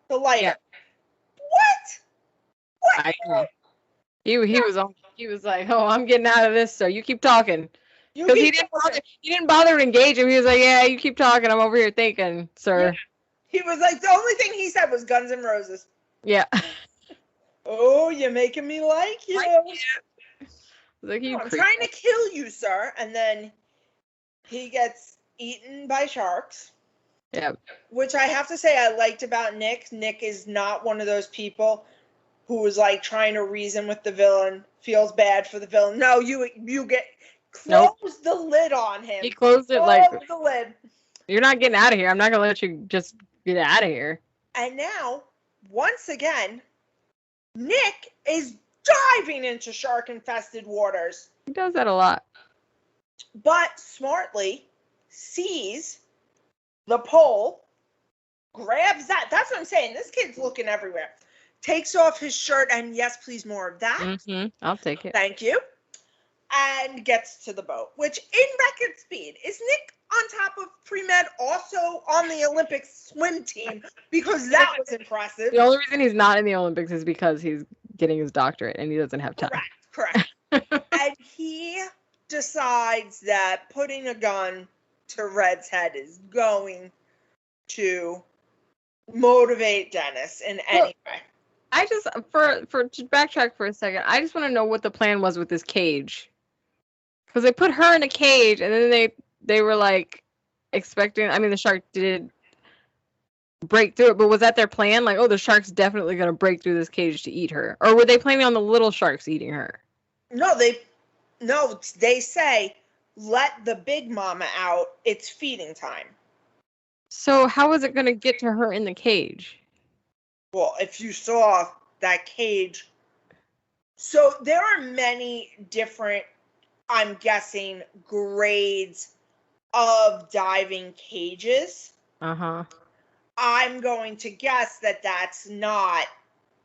The lighter. Yeah. What? I know. He was like, oh, I'm getting out of this, so you keep talking. You Because keep talking. he didn't bother to engage him. He was like, yeah, you keep talking. I'm over here thinking, sir. Yeah. He was like, the only thing he said was Guns N' Roses. Yeah. Oh, you're making me like you. Like, I'm trying to kill you, sir. And then he gets eaten by sharks. Yeah. Which I have to say I liked about Nick. Nick is not one of those people who was like trying to reason with the villain, feels bad for the villain. No, you get close the lid on him. He closed it Close the lid. You're not getting out of here. I'm not gonna let you just get out of here. And now, once again, Nick is diving into shark-infested waters. He does that a lot. But smartly sees the pole, grabs that. That's what I'm saying. This kid's looking everywhere. Takes off his shirt and, yes, please, more of that. Mm-hmm. I'll take it. Thank you. And gets to the boat, which in record speed. Is Nick on top of pre-med also on the Olympic swim team? Because that was impressive. The only reason he's not in the Olympics is because he's getting his doctorate and he doesn't have time. Correct. And he decides that putting a gun to Red's head is going to motivate Dennis in any way. I just, to backtrack for a second, I just want to know what the plan was with this cage. Because they put her in a cage, and then they were, like, expecting, I mean, the shark did break through it, but was that their plan? Like, oh, the shark's definitely going to break through this cage to eat her. Or were they planning on the little sharks eating her? No, they say, let the big mama out, it's feeding time. So how was it going to get to her in the cage? Well, if you saw that cage. So there are many different, I'm guessing, grades of diving cages. Uh-huh. I'm going to guess that that's not,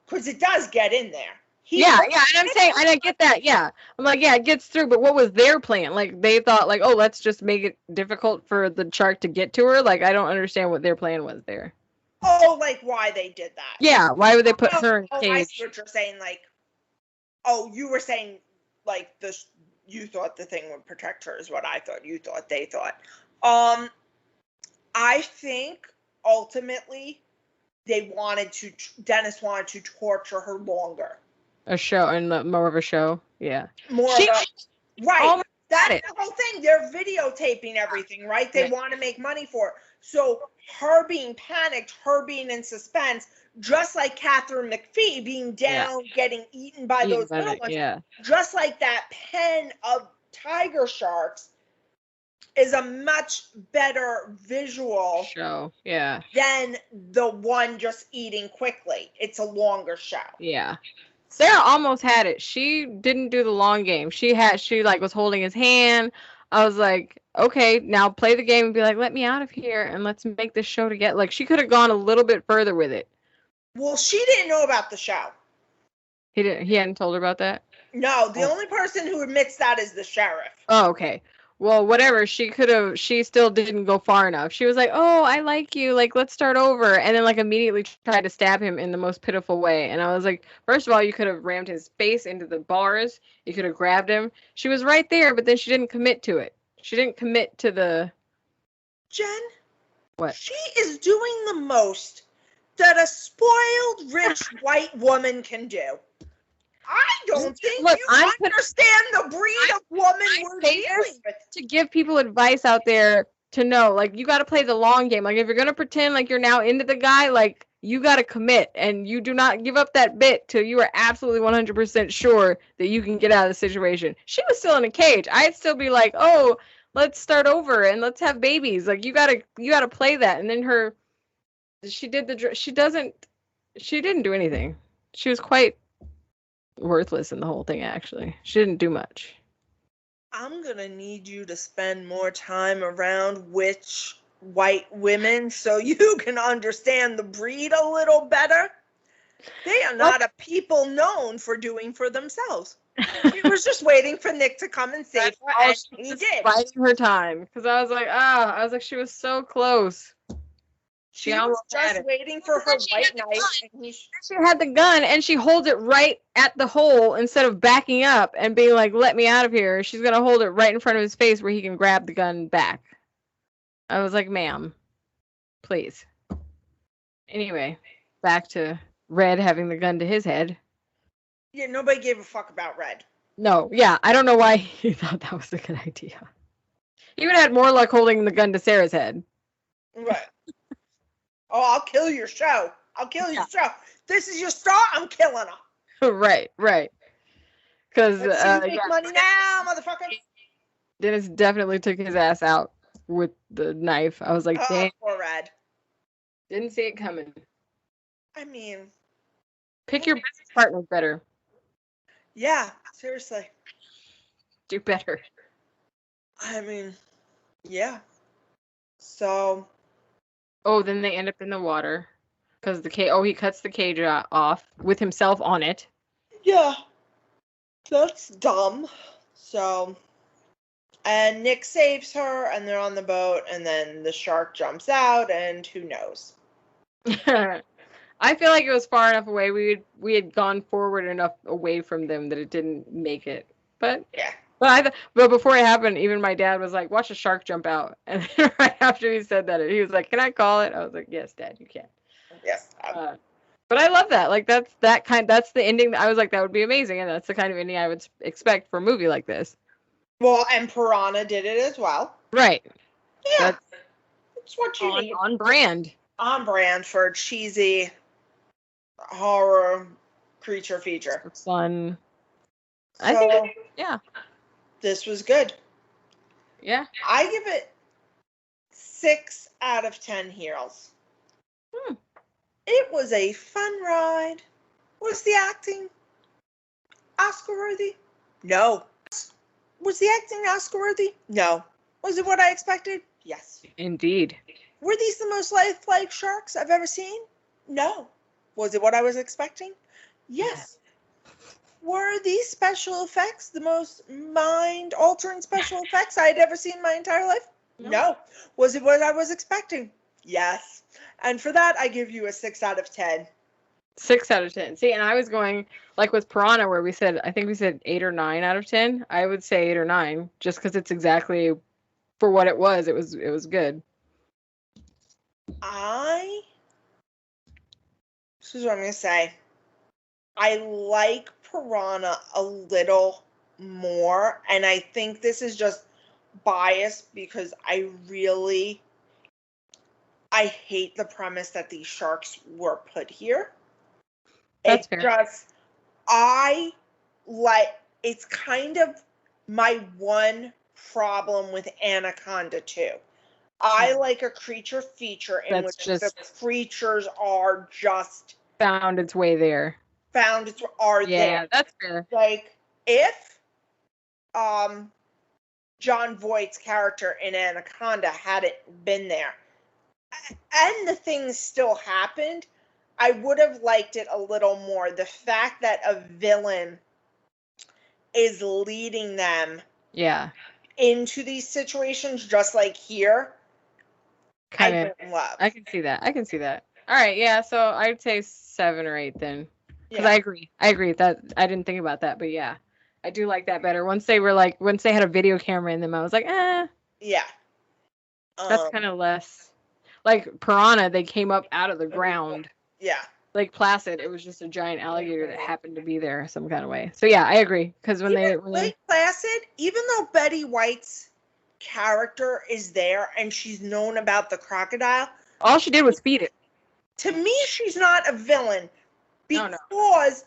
because it does get in there. Yeah, and I'm saying, and I get that, yeah. I'm like, yeah, it gets through, but what was their plan? Like, they thought, like, oh, let's just make it difficult for the shark to get to her? Like, I don't understand what their plan was there. Oh, like, why they did that. Yeah, why would they put her in a cage? I see what you're saying, like, oh, you were saying, like, you thought the thing would protect her is what I thought. You thought, they thought. I think, ultimately, Dennis wanted to torture her longer. A show, and more of a show, yeah. Right. That's the whole thing. They're videotaping everything, right? They want to make money for it. So her being panicked, her being in suspense, just like Catherine McPhee being down, getting eaten by those little ones, just like that pen of tiger sharks is a much better visual show, than the one just eating quickly. It's a longer show. Yeah. Sarah almost had it. She didn't do the long game. She like was holding his hand. I was like, okay, now play the game and be like, let me out of here and let's make this show together. Like, she could have gone a little bit further with it. Well, she didn't know about the show. He hadn't told her about that? No, the only person who admits that is the sheriff. Oh, okay. Well, whatever. She still didn't go far enough. She was like, oh, I like you. Like, let's start over. And then, like, immediately tried to stab him in the most pitiful way. And I was like, first of all, you could have rammed his face into the bars. You could have grabbed him. She was right there, but then she didn't commit to it. She didn't commit to the... Jen? What? She is doing the most that a spoiled, rich white woman can do. I don't think you understand the breed of woman we're dealing with. To give people advice out there to know, like, you got to play the long game. Like, if you're going to pretend like you're now into the guy, like, you got to commit. And you do not give up that bit till you are absolutely 100% sure that you can get out of the situation. She was still in a cage. I'd still be like, oh, let's start over and let's have babies. Like, you got to play that. And then she didn't do anything. She was quite worthless in the whole thing, actually. She didn't do much. I'm gonna need you to spend more time around witch white women so you can understand the breed a little better. They are not a people known for doing for themselves. She was just waiting for Nick to come and save her, and he did. Biding her time, because I was like, she was so close. She was almost had just it. waiting for her white knight, and She had the gun, and she holds it right at the hole instead of backing up and being like, let me out of here. She's going to hold it right in front of his face where he can grab the gun back. I was like, ma'am, please. Anyway, back to Red having the gun to his head. Yeah, nobody gave a fuck about Red. No, yeah, I don't know why he thought that was a good idea. He would have had more luck holding the gun to Sarah's head. Right. Oh, I'll kill your show. I'll kill your show. This is your star. I'm killing her. Right. Because make money now, motherfucker. Dennis definitely took his ass out with the knife. I was like, dang. Poor Red. Didn't see it coming. I mean, pick your business partners better. Yeah, seriously. Do better. I mean, yeah. So. Oh, then they end up in the water. Because he cuts the cage off with himself on it. Yeah. That's dumb. So. And Nick saves her, and they're on the boat, and then the shark jumps out, and who knows? I feel like it was far enough away. We had gone forward enough away from them that it didn't make it. But yeah. But before it happened, even my dad was like, "Watch a shark jump out." And then right after he said that, he was like, "Can I call it?" I was like, "Yes, Dad, you can." Yes. But I love that. Like that's the ending. I was like, that would be amazing, and that's the kind of ending I would expect for a movie like this. Well, and Piranha did it as well. Right. Yeah. That's what you need. On brand. On brand for a cheesy horror creature feature. Fun. So, I think yeah. This was good. Yeah. I give it 6 out of 10 heels. It was a fun ride. Was the acting Oscar-worthy? No. Was the acting Oscar-worthy? No. Was it what I expected? Yes. Indeed. Were these the most lifelike sharks I've ever seen? No. Was it what I was expecting? Yes. Were these special effects the most mind-altering special effects I had ever seen in my entire life? No. Was it what I was expecting? Yes. And for that, I give you a 6 out of 10. 6 out of 10. See, and I was going, like with Piranha, where I think we said 8 or 9 out of 10. I would say 8 or 9, just because it's exactly for what it was. It was good. This is what I'm going to say. I like Piranha a little more, and I think this is just biased because I hate the premise that these sharks were put here. That's fair. It's kind of my one problem with Anaconda 2. I like a creature feature in which the creatures are just found its way there. There. Yeah, that's fair. Like if John Voight's character in Anaconda hadn't been there, and the things still happened, I would have liked it a little more. The fact that a villain is leading them into these situations, just like here, I love. I can see that. All right, yeah, so I'd say 7 or 8 then. Because I agree that I didn't think about that, but yeah, I do like that better. Once they had a video camera in them, I was like, eh. Yeah. That's kind of less. Like Piranha, they came up out of the ground. Yeah. Like Placid, it was just a giant alligator that happened to be there some kind of way. So yeah, I agree. Because when Placid, even though Betty White's character is there and she's known about the crocodile, all she did was feed it. To me, she's not a villain. Because,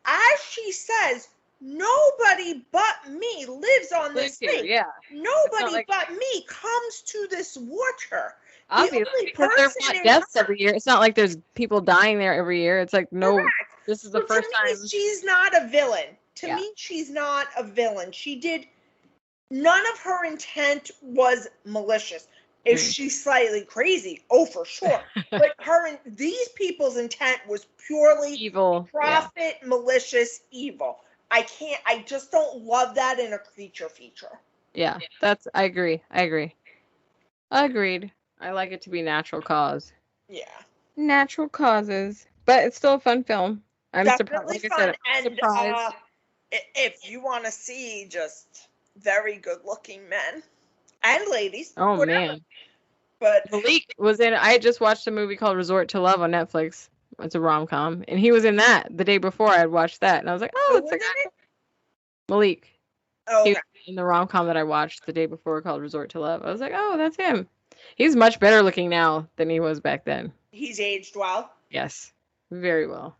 as she says, nobody but me lives on this lake. Yeah. Nobody but me comes to this water. Obviously, because there's not deaths every year. It's not like there's people dying there every year. It's like, no, this is the first time. She's not a villain. To me, she's not a villain. None of her intent was malicious. Is she slightly crazy? Oh, for sure. But these people's intent was purely evil, profit, malicious, evil. I just don't love that in a creature feature. Yeah, I agree. Agreed. I like it to be natural cause. Yeah. Natural causes. But it's still a fun film. I'm surprised. Definitely Like fun. I said, I'm And surprised. if you want to see just very good looking men and ladies, Oh, whatever. man. But Malik was in. I just watched a movie called Resort to Love on Netflix. It's a rom-com. And he was in that the day before I had watched that. And I was like, oh, who it's was a in guy. it? Malik. Oh, He okay. was in the rom-com that I watched the day before called Resort to Love. I was like, oh, that's him. He's much better looking now than he was back then. He's aged well. Yes, very well.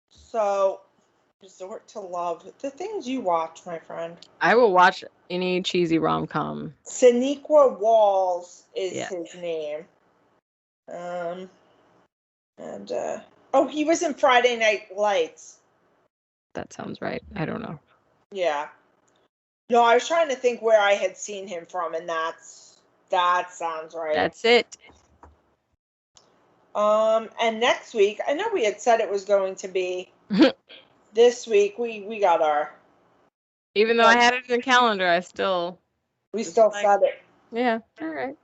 So Resort to Love. The things you watch, my friend. I will watch any cheesy rom-com. Sonequa Walls is Yeah. his name. Oh, he was in Friday Night Lights. That sounds right. I don't know. Yeah. No, I was trying to think where I had seen him from, and that sounds right. That's it. And next week, I know we had said it was going to be this week. We got our. Even though I had it in the calendar, I still. We still said it. Yeah. All right.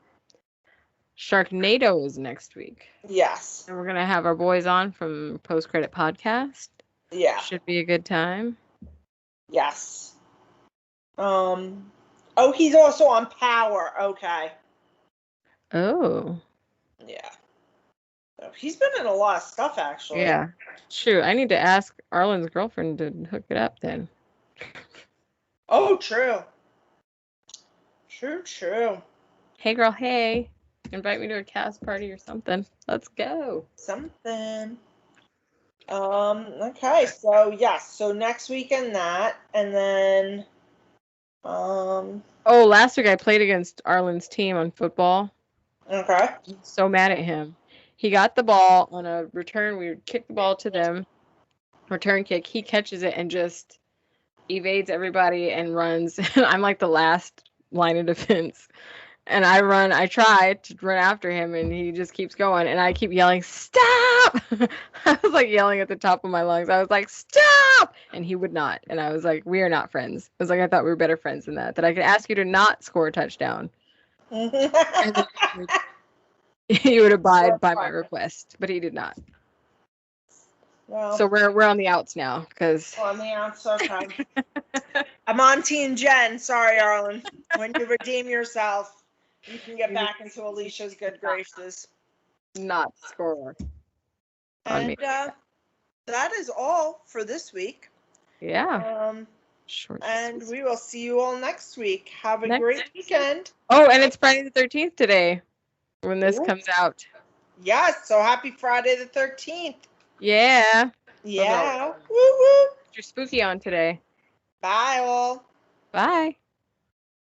Sharknado is next week. Yes. And we're gonna have our boys on from Post Credit Podcast. Yeah. Should be a good time. Yes. Oh, he's also on Power. Okay. Oh. Yeah. So he's been in a lot of stuff, actually. Yeah. Shoot, I need to ask Arlen's girlfriend to hook it up then. Oh, true. True. Hey, girl, hey. Invite me to a cast party or something. Let's go. Something. Okay, so yes, so next weekend that, and then Oh, last week I played against Arlen's team on football. Okay. I'm so mad at him. He got the ball on a return. We kicked the ball to them. Return kick. He catches it and just evades everybody and runs. I'm like the last line of defense. And I try to run after him, and he just keeps going. And I keep yelling, stop! I was like yelling at the top of my lungs. I was like, stop! And he would not. And I was like, we are not friends. I was like, I thought we were better friends than that. That I could ask you to not score a touchdown. And then he would abide by my request, but he did not. Well, So we're on the outs now, because on the outs, okay. I'm on Team Jen. Sorry, Arlen. When you redeem yourself, you can get back into Alicia's good graces. Not score. And that is all for this week. Yeah. Short. And we will see you all next week. Have a great weekend. Oh, and it's Friday the 13th today when this comes out. Yes, so happy Friday the 13th. Yeah. Yeah. Woo woo. You're spooky on today. Bye all. Bye.